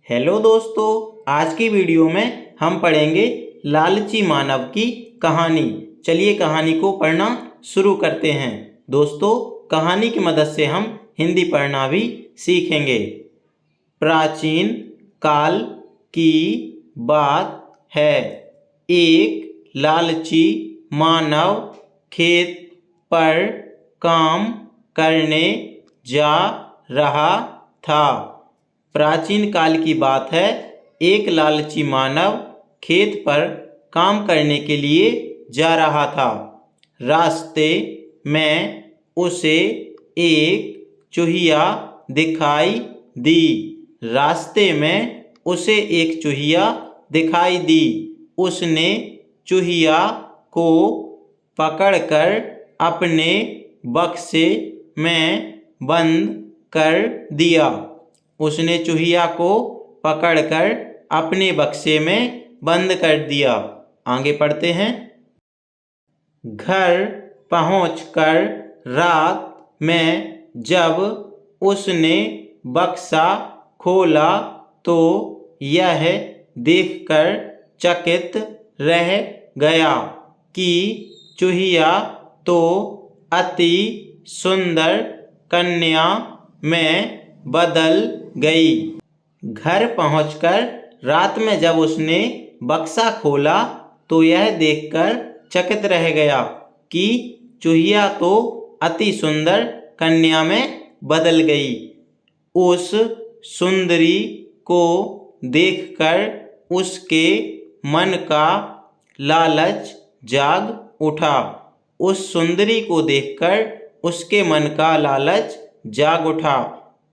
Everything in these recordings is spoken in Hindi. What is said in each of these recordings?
हेलो दोस्तों, आज की वीडियो में हम पढ़ेंगे लालची मानव की कहानी। चलिए कहानी को पढ़ना शुरू करते हैं। दोस्तों, कहानी की मदद से हम हिंदी पढ़ना भी सीखेंगे। प्राचीन काल की बात है। एक लालची मानव खेत पर काम करने जा रहा था। प्राचीन काल की बात है। एक लालची मानव खेत पर काम करने के लिए जा रहा था। रास्ते में उसे एक चूहिया दिखाई दी। रास्ते में उसे एक चूहिया दिखाई दी। उसने चूहिया को पकड़कर अपने बक्से में बंद कर दिया। उसने चूहिया को पकड़कर अपने बक्से में बंद कर दिया। आगे पढ़ते हैं। घर पहुंचकर रात में जब उसने बक्सा खोला तो यह देखकर चकित रह गया कि चूहिया तो अति सुंदर कन्या में बदल गई। घर पहुंचकर रात में जब उसने बक्सा खोला तो यह देखकर चकित रह गया कि चूहिया तो अति सुंदर कन्या में बदल गई। उस सुंदरी को देखकर उसके मन का लालच जाग उठा। उस सुंदरी को देखकर उसके मन का लालच जाग उठा।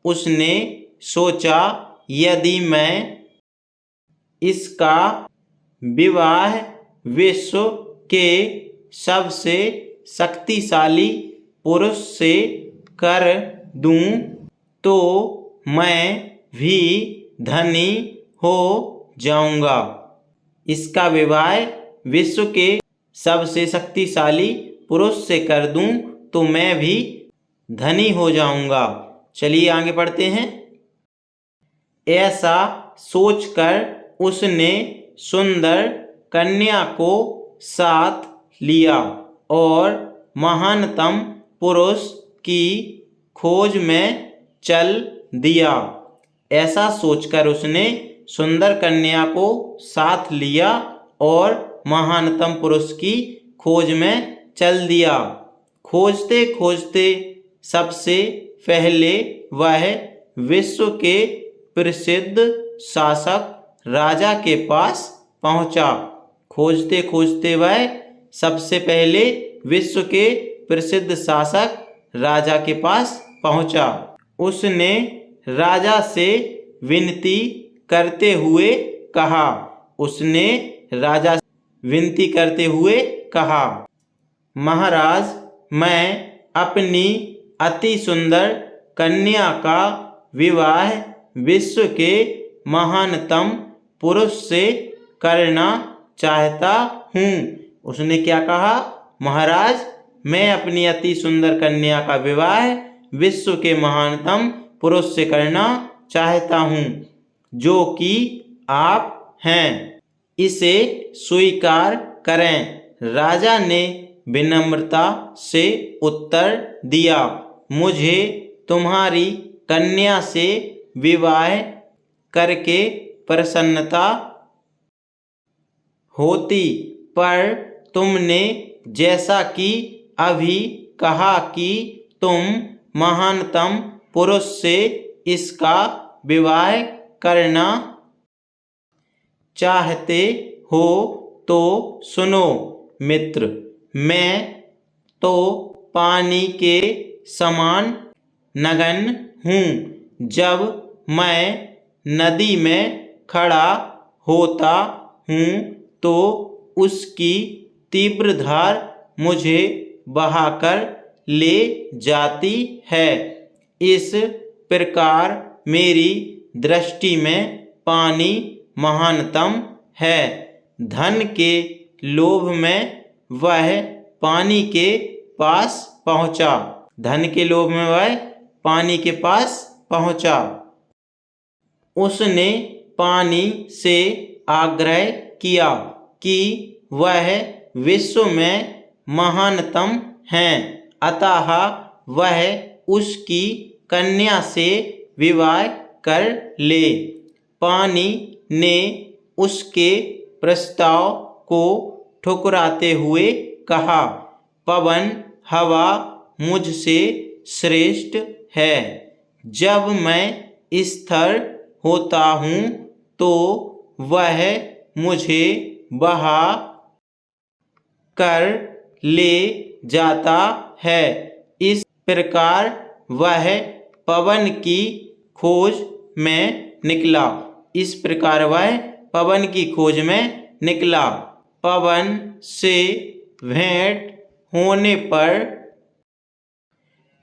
उसने सोचा, यदि मैं इसका विवाह विश्व के सबसे शक्तिशाली पुरुष से कर दूं तो मैं भी धनी हो जाऊंगा। इसका विवाह विश्व के सबसे शक्तिशाली पुरुष से कर दूं तो मैं भी धनी हो जाऊंगा। चलिए आगे पढ़ते हैं। ऐसा सोचकर उसने सुंदर कन्या को साथ लिया और महानतम पुरुष की खोज में चल दिया। ऐसा सोचकर उसने सुंदर कन्या को साथ लिया और महानतम पुरुष की खोज में चल दिया। खोजते खोजते सबसे पहले वह विश्व के प्रसिद्ध शासक राजा के पास पहुंचा। खोजते खोजते वह सबसे पहले विश्व के प्रसिद्ध शासक राजा के पास पहुंचा। उसने राजा से विनती करते हुए कहा। उसने राजा से विनती करते हुए कहा, महाराज, मैं अपनी अति सुंदर कन्या का विवाह विश्व के महानतम पुरुष से करना चाहता हूँ। उसने क्या कहा? महाराज, मैं अपनी अति सुंदर कन्या का विवाह विश्व के महानतम पुरुष से करना चाहता हूँ, जो कि आप हैं। इसे स्वीकार करें। राजा ने विनम्रता से उत्तर दिया, मुझे तुम्हारी कन्या से विवाह करके प्रसन्नता होती, पर तुमने जैसा कि अभी कहा कि तुम महानतम पुरुष से इसका विवाह करना चाहते हो तो सुनो मित्र, मैं तो पानी के समान नगण्य हूँ। जब मैं नदी में खड़ा होता हूँ तो उसकी तीव्र धार मुझे बहाकर ले जाती है। इस प्रकार मेरी दृष्टि में पानी महानतम है। धन के लोभ में वह पानी के पास पहुँचा। धन के लोभ में वह पानी के पास पहुँचा। उसने पानी से आग्रह किया कि वह विश्व में महानतम हैं, अतः वह उसकी कन्या से विवाह कर ले। पानी ने उसके प्रस्ताव को ठुकराते हुए कहा, पवन हवा मुझसे श्रेष्ठ है। जब मैं स्थिर होता हूँ तो वह मुझे बहा कर ले जाता है। इस प्रकार वह पवन की खोज में निकला। इस प्रकार वह पवन की खोज में निकला। पवन से भेंट होने पर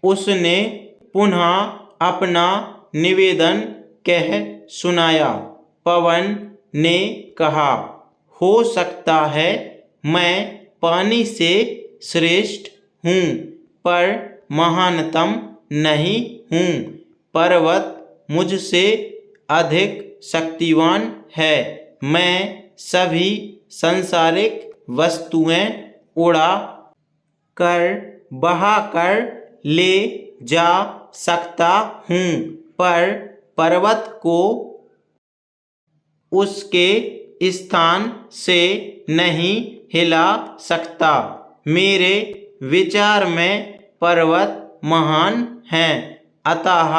उसने पुनः अपना निवेदन कह सुनाया। पवन ने कहा, हो सकता है मैं पानी से श्रेष्ठ हूँ, पर महानतम नहीं हूँ। पर्वत मुझसे अधिक शक्तिवान है। मैं सभी सांसारिक वस्तुएं उड़ा कर बहा कर ले जा सकता हूँ, पर पर्वत को उसके स्थान से नहीं हिला सकता। मेरे विचार में पर्वत महान हैं, अतः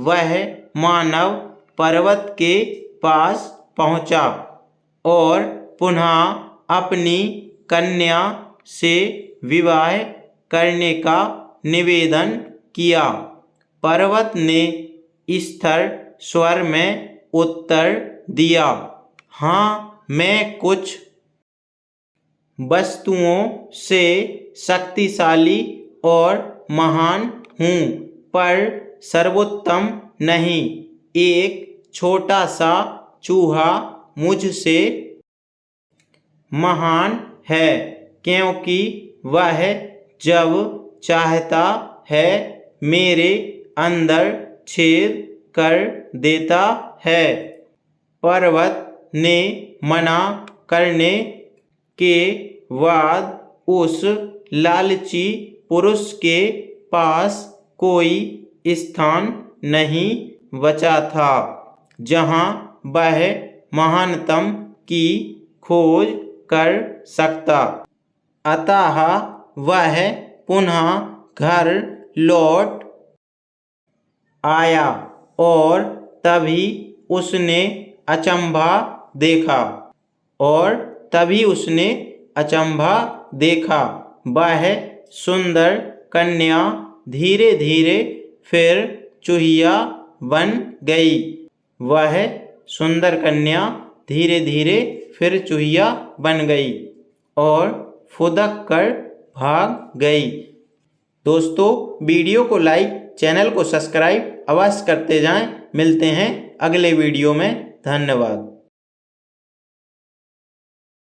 वह मानव पर्वत के पास पहुँचा और पुनः अपनी कन्या से विवाह करने का निवेदन किया। पर्वत ने स्थिर स्वर में उत्तर दिया, हाँ, मैं कुछ वस्तुओं से शक्तिशाली और महान हूँ, पर सर्वोत्तम नहीं। एक छोटा सा चूहा मुझसे महान है, क्योंकि वह जब चाहता है मेरे अंदर छेद कर देता है। पर्वत ने मना करने के बाद उस लालची पुरुष के पास कोई स्थान नहीं बचा था जहाँ वह महानतम की खोज कर सकता। अतः वह पुनः घर लौट आया और तभी उसने अचंभा देखा। वह सुंदर कन्या धीरे धीरे फिर चूहिया बन गई। वह सुंदर कन्या धीरे धीरे फिर चूहिया बन गई और फुदक कर भाग गई। दोस्तों, वीडियो को लाइक, चैनल को सब्सक्राइब अवश्य करते जाएं। मिलते हैं अगले वीडियो में। धन्यवाद।